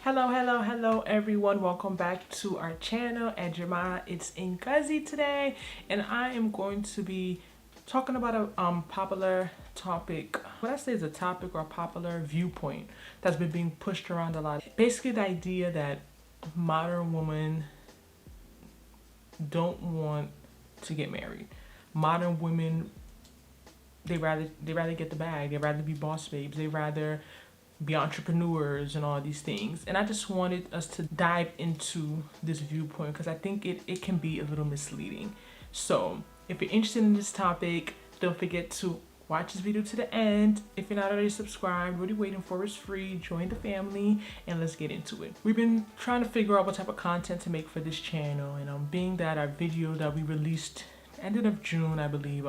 Hello everyone. Welcome back to our channel, Ejima. It's Ngozi today, and I am going to be talking about a popular topic. What I say is a topic or a popular viewpoint that's been being pushed around a lot. Basically, the idea that modern women don't want to get married. Modern women, they rather get the bag. They rather be boss babes. They rather be entrepreneurs and all these things. And I just wanted us to dive into this viewpoint because I think it can be a little misleading. So if you're interested in this topic, don't forget to watch this video to the end. If you're not already subscribed, what are you waiting for? It's free. Join the family and let's get into it. We've been trying to figure out what type of content to make for this channel, and being that our video that we released ended of June, I believe,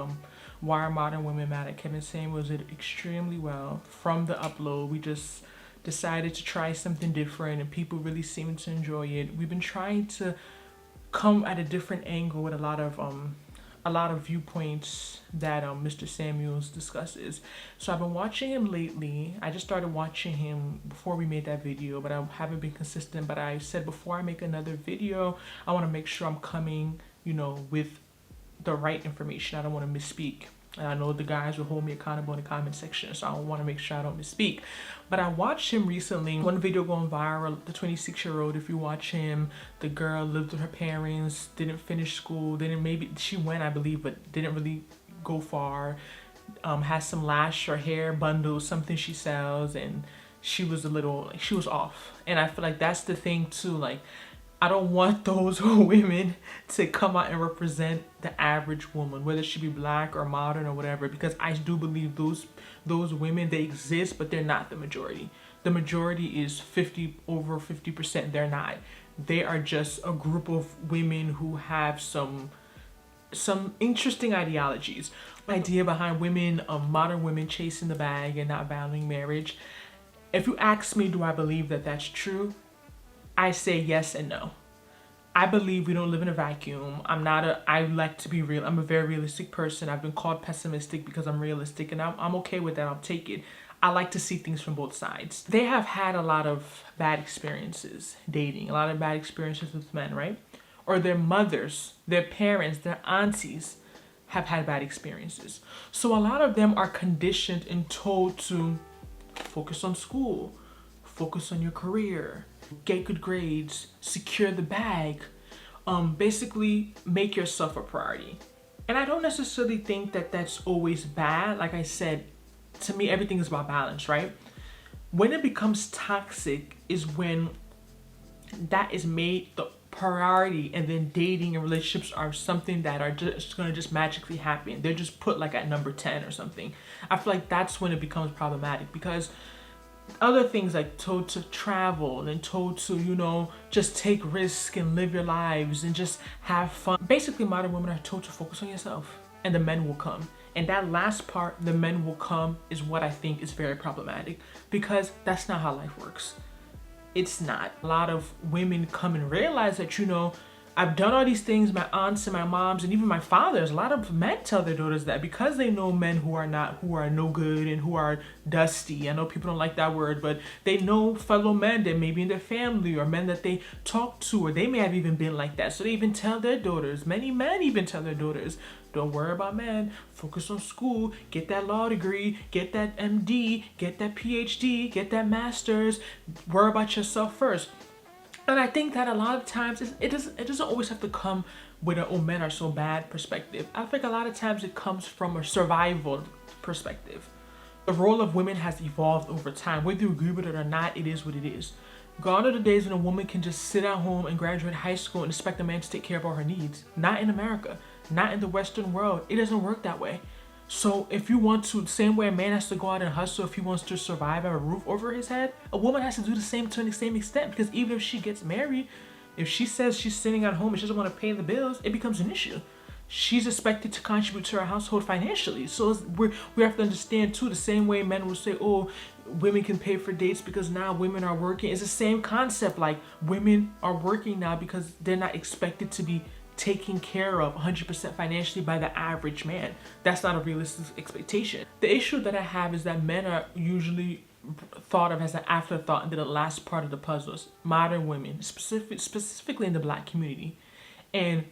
Why Are Modern Women Mad at Kevin Samuels, did extremely well. From the upload, we just decided to try something different and people really seemed to enjoy it. We've been trying to come at a different angle with a lot of viewpoints that Mr. Samuels discusses. So I've been watching him lately. I just started watching him before we made that video, but I haven't been consistent. But I said before I make another video, I want to make sure I'm coming, with the right information. I don't want to misspeak. And I know the guys will hold me accountable in the comment section, so I want to make sure I don't misspeak. But I watched him recently, one video going viral, the 26-year-old, if you watch him, the girl lived with her parents, didn't finish school, maybe she went, I believe, but didn't really go far, has some lash or hair bundles, something she sells, and she was off. And I feel like that's the thing too, like, I don't want those women to come out and represent the average woman, whether she be black or modern or whatever, because I do believe those women, they exist, but they're not the majority. The majority is over 50%. They're not. They are just a group of women who have some interesting ideologies. Idea behind women, modern women chasing the bag and not valuing marriage. If you ask me, do I believe that that's true? I say yes and no. I believe we don't live in a vacuum. I like to be real. I'm a very realistic person. I've been called pessimistic because I'm realistic, and I'm okay with that. I'll take it. I like to see things from both sides. They have had a lot of bad experiences dating, a lot of bad experiences with men, right? Or their mothers, their parents, their aunties have had bad experiences. So a lot of them are conditioned and told to focus on school, focus on your career, get good grades, secure the bag, basically make yourself a priority. And I don't necessarily think that that's always bad. Like I said, to me, everything is about balance, right? When it becomes toxic is when that is made the priority, and then dating and relationships are something that are just gonna magically happen. They're just put like at number 10 or something. I feel like that's when it becomes problematic, because other things like told to travel and told to, just take risks and live your lives and just have fun. Basically, modern women are told to focus on yourself and the men will come. And that last part, the men will come, is what I think is very problematic, because that's not how life works. It's not. A lot of women come and realize that, I've done all these things, my aunts and my moms and even my fathers. A lot of men tell their daughters that, because they know men who are no good and who are dusty. I know people don't like that word, but they know fellow men that maybe in their family or men that they talk to, or they may have even been like that. So they even tell their daughters, many men even tell their daughters, don't worry about men, focus on school, get that law degree, get that MD, get that PhD, get that master's, worry about yourself first. And I think that a lot of times it doesn't always have to come with a, oh, men are so bad perspective. I think a lot of times it comes from a survival perspective. The role of women has evolved over time. Whether you agree with it or not, it is what it is. Gone are the days when a woman can just sit at home and graduate high school and expect a man to take care of all her needs. Not in America, not in the Western world. It doesn't work that way. So if you want to, the same way a man has to go out and hustle if he wants to survive, have a roof over his head, a woman has to do the same to the same extent. Because even if she gets married, if she says she's sitting at home and she doesn't want to pay the bills, it becomes an issue. She's expected to contribute to her household financially. So we have to understand too, the same way men will say, oh, women can pay for dates because now women are working. It's the same concept. Like, women are working now because they're not expected to be taken care of 100% financially by the average man. That's not a realistic expectation. The issue that I have is that men are usually thought of as an afterthought into the last part of the puzzles. Modern women, specifically in the Black community. And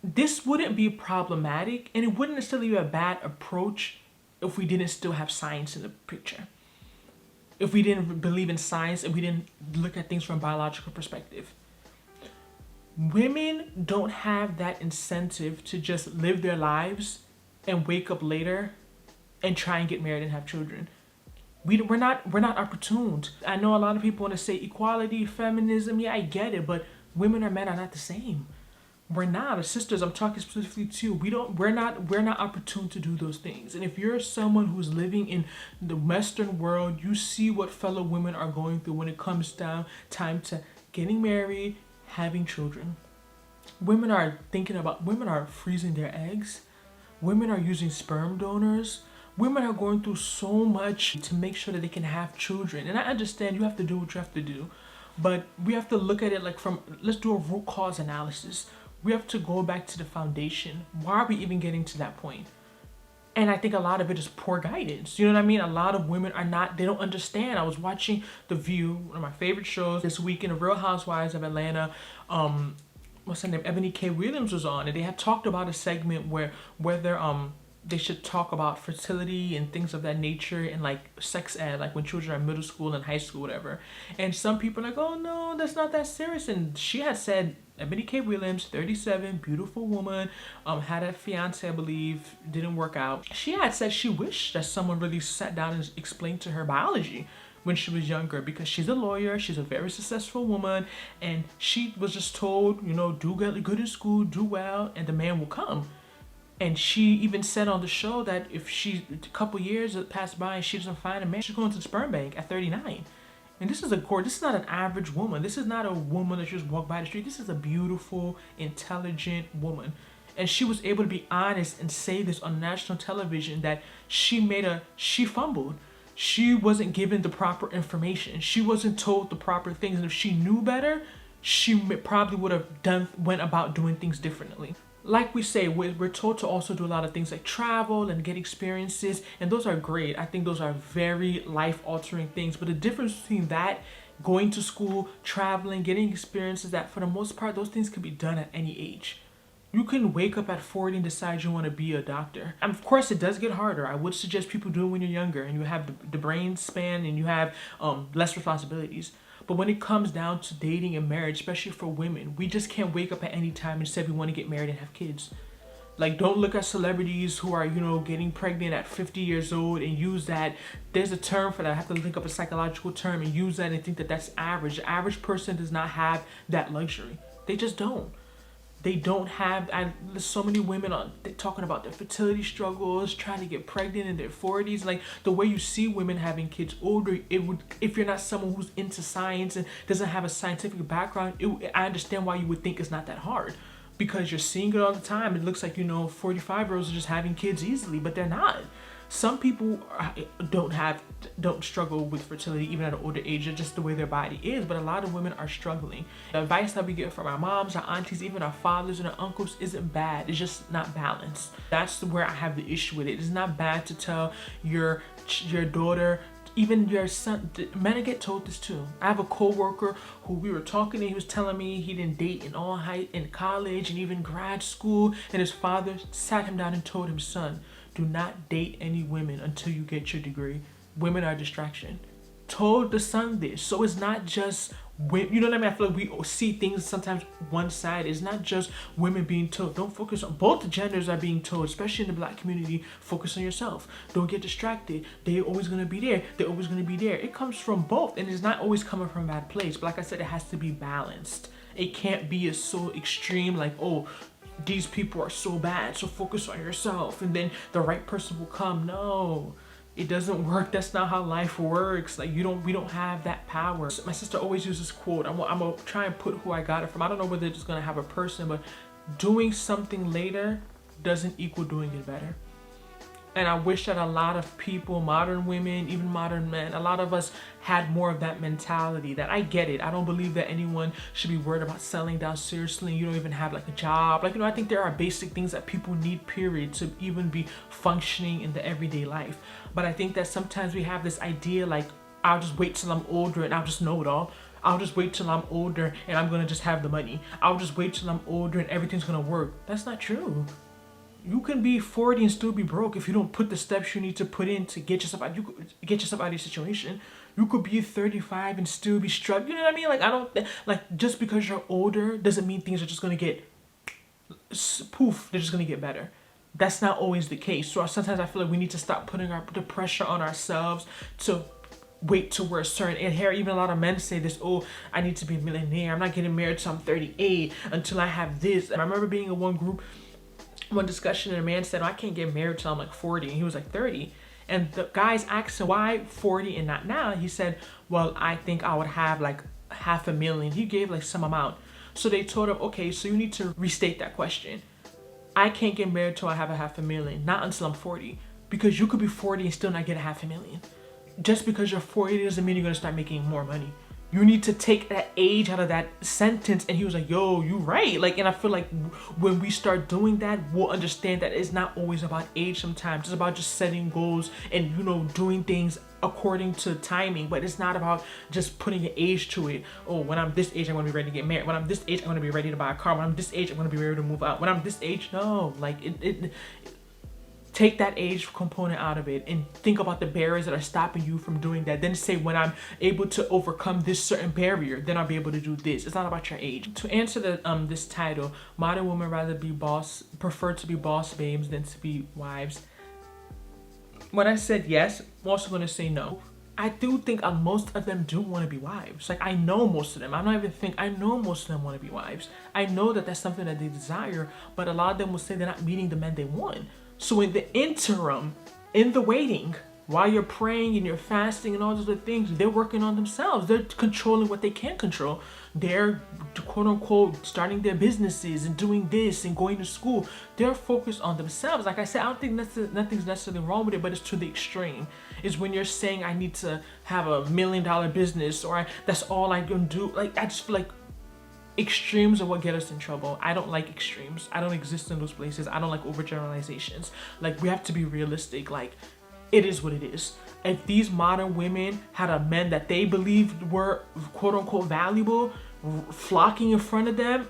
this wouldn't be problematic, and it wouldn't necessarily be a bad approach if we didn't still have science in the picture. If we didn't believe in science and we didn't look at things from a biological perspective. Women don't have that incentive to just live their lives and wake up later and try and get married and have children. We're not opportuned. I know a lot of people want to say equality, feminism. Yeah, I get it, but women or men are not the same. We're not. As sisters, I'm talking specifically to you. We're not opportune to do those things. And if you're someone who's living in the Western world, you see what fellow women are going through when it comes down time to getting married, having children. Women are freezing their eggs. Women are using sperm donors. Women are going through so much to make sure that they can have children. And I understand you have to do what you have to do, but we have to look at it like let's do a root cause analysis. We have to go back to the foundation. Why are we even getting to that point? And I think a lot of it is poor guidance. You know what I mean? A lot of women they don't understand. I was watching The View, one of my favorite shows this weekend, The Real Housewives of Atlanta. What's her name? Ebony K. Williams was on, and they had talked about a segment whether they should talk about fertility and things of that nature and like sex ed, like when children are in middle school and high school, whatever. And some people are like, oh no, that's not that serious. And she had said, Ebony K. Williams, 37, beautiful woman, had a fiance, I believe, didn't work out. She had said she wished that someone really sat down and explained to her biology when she was younger, because she's a lawyer, she's a very successful woman, and she was just told, do good in school, do well, and the man will come. And she even said on the show that if a couple years passed by and she doesn't find a man, she's going to the sperm bank at 39. And this is not an average woman. This is not a woman that you just walk by the street. This is a beautiful, intelligent woman. And she was able to be honest and say this on national television that she fumbled. She wasn't given the proper information. She wasn't told the proper things. And if she knew better, she probably would have went about doing things differently. Like we say, we're told to also do a lot of things like travel and get experiences, and those are great. I think those are very life-altering things, but the difference between that, going to school, traveling, getting experiences, that for the most part, those things can be done at any age. You can wake up at 40 and decide you want to be a doctor. And of course, it does get harder. I would suggest people do it when you're younger and you have the brain span and you have less responsibilities. But when it comes down to dating and marriage, especially for women, we just can't wake up at any time and say we want to get married and have kids. Like, don't look at celebrities who are, getting pregnant at 50 years old and use that. There's a term for that. I have to link up a psychological term and use that and think that that's average. The average person does not have that luxury. They just don't. They don't have, there's so many women talking about their fertility struggles, trying to get pregnant in their 40s. Like, the way you see women having kids older, if you're not someone who's into science and doesn't have a scientific background, I understand why you would think it's not that hard. Because you're seeing it all the time. It looks like, 45-year-olds are just having kids easily, but they're not. Some people don't struggle with fertility even at an older age. It's just the way their body is, but a lot of women are struggling. The advice that we get from our moms, our aunties, even our fathers and our uncles isn't bad. It's just not balanced. That's where I have the issue with it. It's not bad to tell your daughter, even your son. Men get told this too. I have a co-worker who we were talking to. He was telling me he didn't date in college and even grad school, and his father sat him down and told him, son, do not date any women until you get your degree. Women are a distraction. Told the son this. So it's not just women. You know what I mean? I feel like we see things sometimes one side. It's not just women being told. Don't focus on, both genders are being told, especially in the Black community, focus on yourself. Don't get distracted. They're always going to be there. They're always going to be there. It comes from both, and it's not always coming from a bad place. But like I said, it has to be balanced. It can't be so extreme, like, oh, these people are so bad, so focus on yourself and then the right person will come. No, it doesn't work. That's not how life works. Like, we don't have that power. My sister always uses this quote. I'm gonna try and put who I got it from. I don't know whether it's gonna have a person, but doing something later doesn't equal doing it better. And I wish that a lot of people, modern women, even modern men, a lot of us had more of that mentality. That I get it. I don't believe that anyone should be worried about settling down seriously. You don't even have like a job. Like, I think there are basic things that people need, period, to even be functioning in the everyday life. But I think that sometimes we have this idea like I'll just wait till I'm older and I'll just know it all. I'll just wait till I'm older and I'm gonna just have the money. I'll just wait till I'm older and everything's gonna work. That's not true. You can be 40 and still be broke if you don't put the steps you need to put in to get yourself out. You could get yourself out of your situation. You could be 35 and still be struggling. You know what I mean? Like, I don't like, just because you're older doesn't mean things are just gonna get poof. They're just gonna get better. That's not always the case. So sometimes I feel like we need to stop putting the pressure on ourselves to wait till we're a certain. And here, even a lot of men say this: "Oh, I need to be a millionaire. I'm not getting married till I'm 38 until I have this." And I remember being in one group, one discussion, and a man said, "Oh, I can't get married till I'm like 40," and he was like 30. And the guys asked him, "Why 40 and not now?" He said, "Well, I think I would have like $500,000." He gave like some amount. So they told him, "Okay, so you need to restate that question. I can't get married till I have $500,000, not until I'm 40, because you could be 40 and still not get $500,000. Just because you're 40 doesn't mean you're gonna start making more money. You need to take that age out of that sentence." And he was like, "Yo, you right." Like, and I feel like when we start doing that, we'll understand that it's not always about age sometimes. It's about just setting goals and, you know, doing things according to timing, but it's not about just putting an age to it. Oh, when I'm this age, I'm gonna be ready to get married. When I'm this age, I'm gonna be ready to buy a car. When I'm this age, I'm gonna be ready to move out. When I'm this age, no. Like, take that age component out of it and think about the barriers that are stopping you from doing that. Then say, when I'm able to overcome this certain barrier, then I'll be able to do this. It's not about your age. To answer this title, modern women prefer to be boss babes than to be wives. When I said yes, I'm also going to say no. I do think most of them do want to be wives. Like, I know most of them. I know most of them want to be wives. I know that that's something that they desire, but a lot of them will say they're not meeting the men they want. So in the interim, in the waiting, while you're praying and you're fasting and all those other things, they're working on themselves. They're controlling what they can control. They're, quote unquote, starting their businesses and doing this and going to school. They're focused on themselves. Like I said, I don't think nothing's necessarily wrong with it, but it's to the extreme. It's when you're saying, I need to have $1 million business, or that's all I can do. Like, I just feel like extremes are what get us in trouble. I don't like extremes. I don't exist in those places. I don't like overgeneralizations. Like, we have to be realistic. Like, it is what it is. If these modern women had a men that they believed were, quote unquote, valuable, flocking in front of them,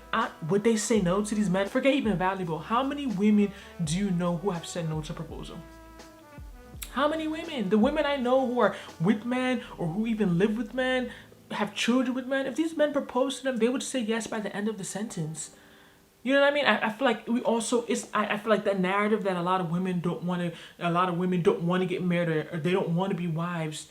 would they say no to these men? Forget even valuable. How many women do you know who have said no to proposal? How many women? The women I know who are with men or who even live with men, have children with men, if these men propose to them, they would say yes by the end of the sentence. You know what I mean? I feel like we also, I feel like that narrative that a lot of women don't want to get married, or they don't want to be wives.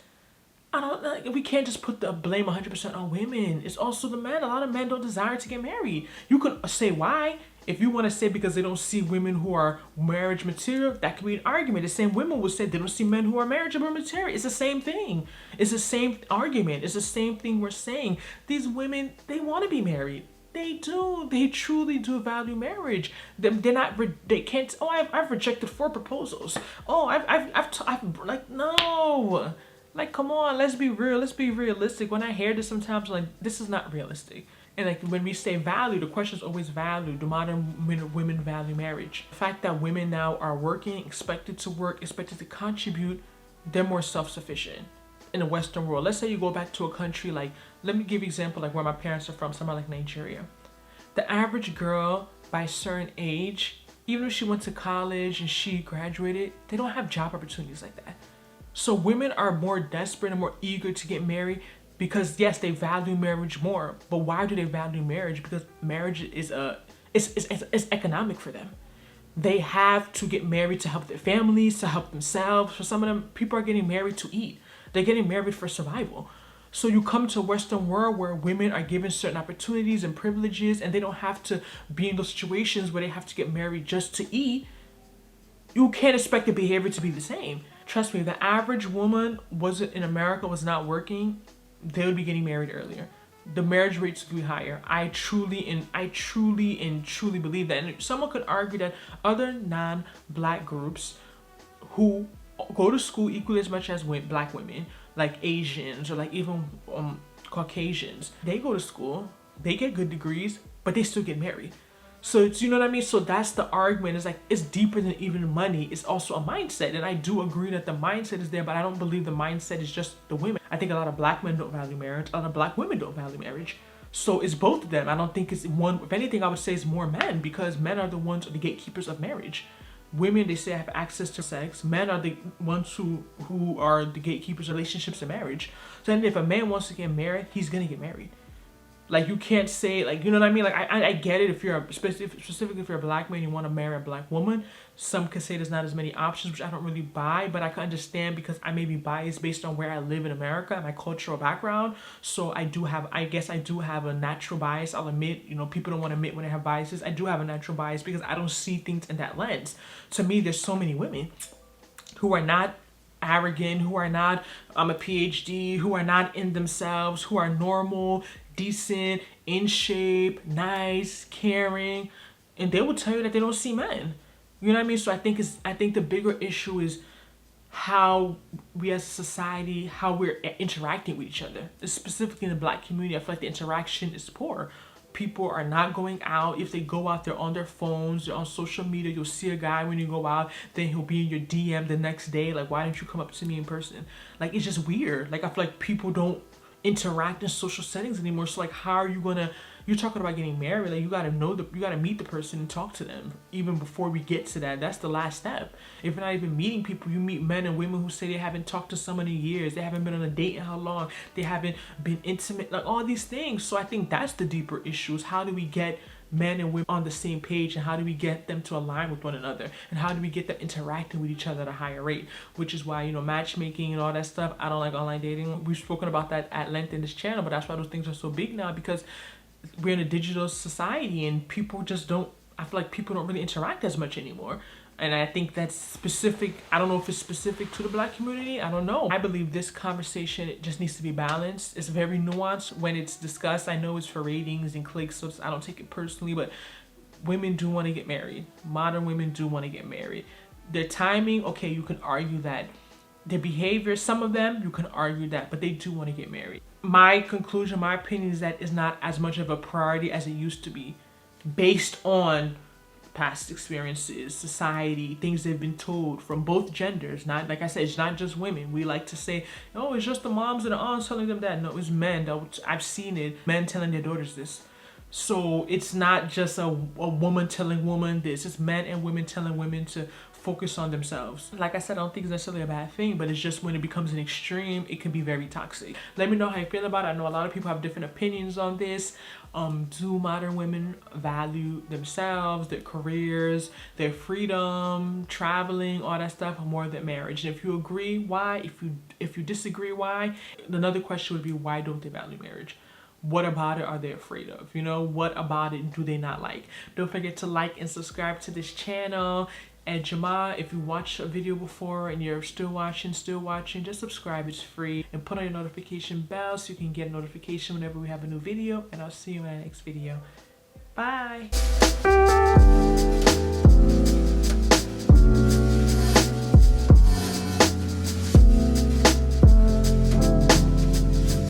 We can't just put the blame 100% on women. It's also the men. A lot of men don't desire to get married. You could say why. If you want to say because they don't see women who are marriage material, that could be an argument. The same women would say they don't see men who are marriageable material. It's the same thing. It's the same argument. It's the same thing we're saying. These women, they want to be married. They do. They truly do value marriage. They're not. They can't. Oh, I've rejected 4 proposals. Oh, I've like, no. Like, come on. Let's be real. Let's be realistic. When I hear this, sometimes I'm like, this is not realistic. And like, when we say value, the question is always value. Do modern women value marriage? The fact that women now are working, expected to work, expected to contribute, they're more self-sufficient in the Western world. Let's say you go back to a country like, let me give you an example, like where my parents are from, somewhere like Nigeria. The average girl by a certain age, even if she went to college and she graduated, they don't have job opportunities like that. So women are more desperate and more eager to get married because, yes, they value marriage more. But why do they value marriage? Because marriage is it's economic for them. They have to get married to help their families, to help themselves. For some of them, people are getting married to eat. They're getting married for survival. So you come to a Western world where women are given certain opportunities and privileges, and they don't have to be in those situations where they have to get married just to eat. You can't expect the behavior to be the same. Trust me, the average woman in America was not working, they would be getting married earlier. The marriage rates would be higher. I truly believe that. And someone could argue that other non-black groups who go to school equally as much as black women, like Asians or like even Caucasians, they go to school, they get good degrees, but they still get married. So it's, you know what I mean? So that's the argument. It's like, it's deeper than even money. It's also a mindset. And I do agree that the mindset is there, but I don't believe the mindset is just the women. I think a lot of black men don't value marriage. A lot of black women don't value marriage. So it's both of them. I don't think it's one. If anything, I would say it's more men, because men are the ones, the gatekeepers of marriage. Women, they say, have access to sex. Men are the ones who are the gatekeepers of relationships and marriage. So then if a man wants to get married, he's gonna get married. Like, you can't say, like, you know what I mean? Like, I get it if you're specifically if you're a black man, you want to marry a black woman. Some could say there's not as many options, which I don't really buy, but I can understand because I may be biased based on where I live in America and my cultural background. So I guess I do have a natural bias. I'll admit, you know, people don't want to admit when they have biases. I do have a natural bias because I don't see things in that lens. To me, there's so many women who are not arrogant, who are not a PhD, who are not in themselves, who are normal, decent, in shape, nice, caring, and they will tell you that they don't see men. You know what I mean? So I think the bigger issue is how we as a society, how we're interacting with each other. Specifically in the black community, I feel like the interaction is poor. People are not going out. If they go out, they're on their phones, they're on social media. You'll see a guy when you go out, then he'll be in your DM the next day. Like, why didn't you come up to me in person? Like, it's just weird. Like, I feel like people don't interact in social settings anymore. So like, how are you gonna, you're talking about getting married, like, you gotta meet the person and talk to them even before we get to that. That's the last step. If you're not even meeting people, you meet men and women who say they haven't talked to someone in years, they haven't been on a date in how long, they haven't been intimate, like all these things. So I think that's the deeper issue, is how do we get men and women on the same page, and how do we get them to align with one another, and how do we get them interacting with each other at a higher rate? Which is why, you know, matchmaking and all that stuff, I don't like online dating. We've spoken about that at length in this channel, but that's why those things are so big now, because we're in a digital society and people just don't, I feel like people don't really interact as much anymore. And I think that's specific. I don't know if it's specific to the black community. I don't know. I believe this conversation, it just needs to be balanced. It's very nuanced when it's discussed. I know it's for ratings and clicks, so I don't take it personally, but women do want to get married. Modern women do want to get married. Their timing, okay, you can argue that. Their behavior, some of them, you can argue that, but they do want to get married. My conclusion, my opinion is that it's not as much of a priority as it used to be, based on past experiences, society, things they've been told from both genders. Not, like I said, it's not just women. We like to say, oh, it's just the moms and the aunts telling them that. No, it's men. I've seen it. Men telling their daughters this. So it's not just a woman telling woman this. It's men and women telling women to focus on themselves. Like I said, I don't think it's necessarily a bad thing, but it's just when it becomes an extreme, it can be very toxic. Let me know how you feel about it. I know a lot of people have different opinions on this. Do modern women value themselves, their careers, their freedom, traveling, all that stuff more than marriage? And if you agree, why? If you disagree, why? Another question would be, why don't they value marriage? What about it are they afraid of? You know, what about it do they not like? Don't forget to like and subscribe to this channel. Ejima, if you watched a video before and you're still watching, just subscribe. It's free. And put on your notification bell so you can get a notification whenever we have a new video. And I'll see you in the next video. Bye.